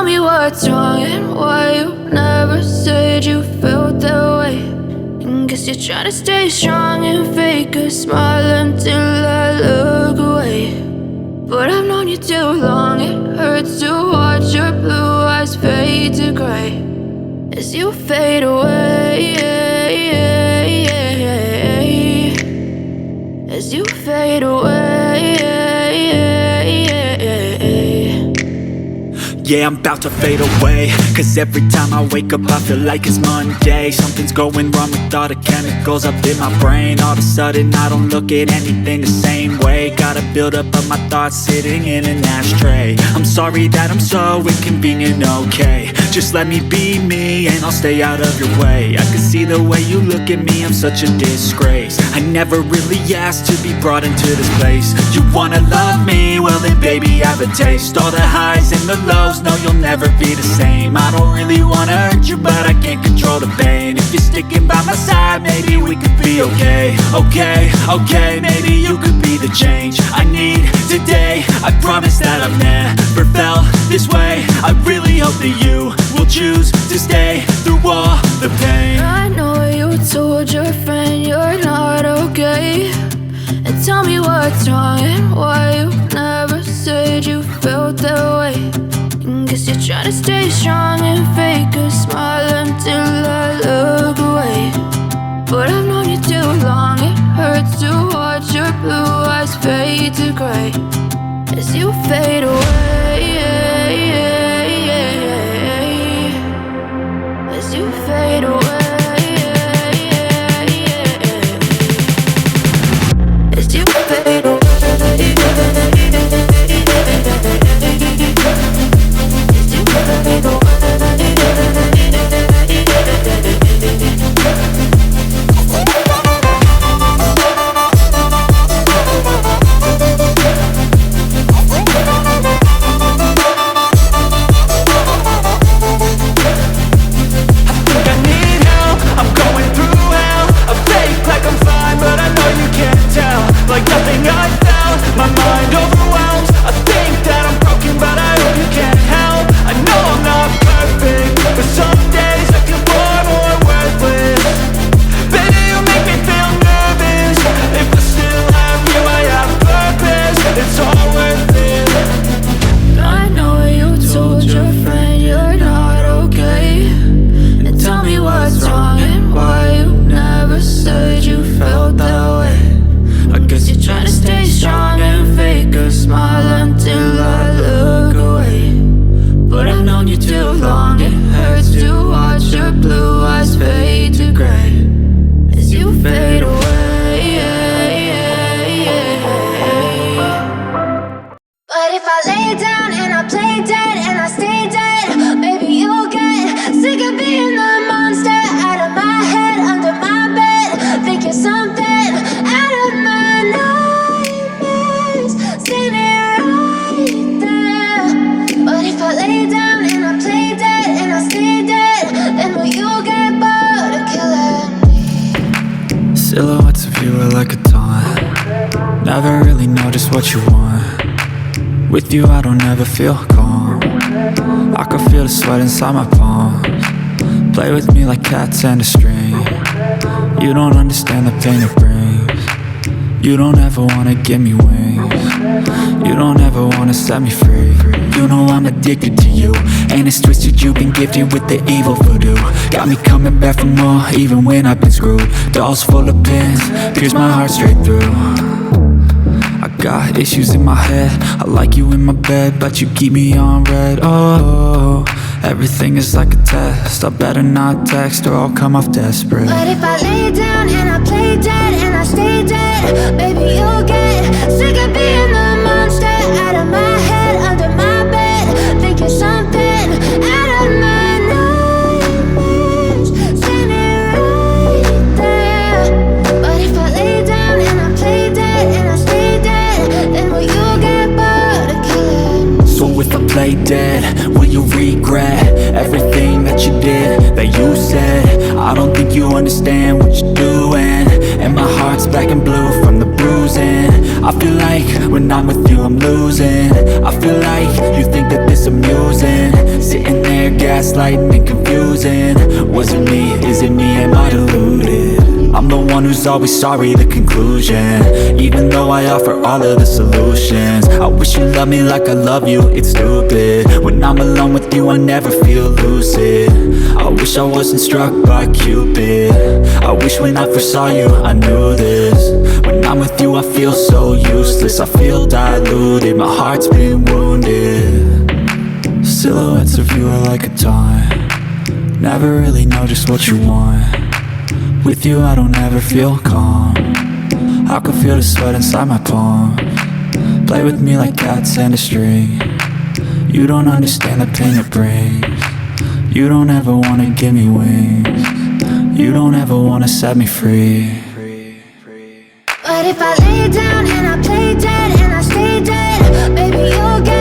tell me what's wrong and why you never said you felt that way. And guess you're trying to stay strong and fake a smile until I look away. But I've known you too long, it hurts to watch your blue eyes fade to grey as you fade away, as you fade away. Yeah, I'm about to fade away, cause every time I wake up I feel like it's Monday. Something's going wrong with all the chemicals up in my brain. All of a sudden I don't look at anything the same way. Gotta build up of my thoughts sitting in an ashtray. I'm sorry that I'm so inconvenient, okay. Just let me be me and I'll stay out of your way. I can see the way you look at me, I'm such a disgrace. I never really asked to be brought into this place. You wanna love me? Well then baby have a taste. All the highs and the lows, no you'll never be the same. I don't really wanna hurt you but I can't control the pain. If you're sticking by my side maybe we could be okay. Okay, maybe you could be the change I need today. I promise that I've never felt this way. I really hope that you will choose to stay through all the pain. I know you told your friend you're not okay. And tell me what's wrong and why you never said you felt that way. And guess you're trying to stay strong and fake a smile until I look away. But I've known you too long, it hurts to watch your blue eyes fade to grey as you fade away, as you fade away, as you fade away. Silhouettes of you are like a taunt. Never really know just what you want. With you I don't ever feel calm. I can feel the sweat inside my palms. Play with me like cats and a string. You don't understand the pain it brings. You don't ever wanna give me wings. You don't ever wanna set me free. You know I'm addicted to you, and it's twisted, you've been gifted with the evil voodoo. Got me coming back for more, even when I've been screwed. Dolls full of pins, pierce my heart straight through. I got issues in my head, I like you in my bed, but you keep me on red. Oh, everything is like a test, I better not text or I'll come off desperate. But if I lay down and I play dead and I stay dead, baby you'll get sick of being the monster out of my head, under my bed, thinking something out of my nightmares, standing right there. But if I lay down and I play dead and I stay dead, then will you get bored of killing me? So if I play dead, will you regret everything that you did, that you said? I don't think you understand what you're doing, and my heart's black and blue from the bruising. I feel like when I'm with you I'm losing. I feel like you think that this amusing, sitting there gaslighting and confusing? Was it me? Is it me? Am I deluded? I'm the one who's always sorry, the conclusion. Even though I offer all of the solutions, I wish you loved me like I love you, it's stupid. When I'm alone with you I never feel lucid. I wish I wasn't struck by Cupid. I wish when I first saw you I knew this. When I'm with you I feel so useless. I feel diluted, my heart's been wounded. Silhouettes of you are like a taunt. Never really know just what you want. With you I don't ever feel calm. I can feel the sweat inside my palm. Play with me like cats and a string. You don't understand the pain it brings. You don't ever wanna give me wings. You don't ever wanna set me free. But if I lay down and I play dead and I stay dead, baby you'll get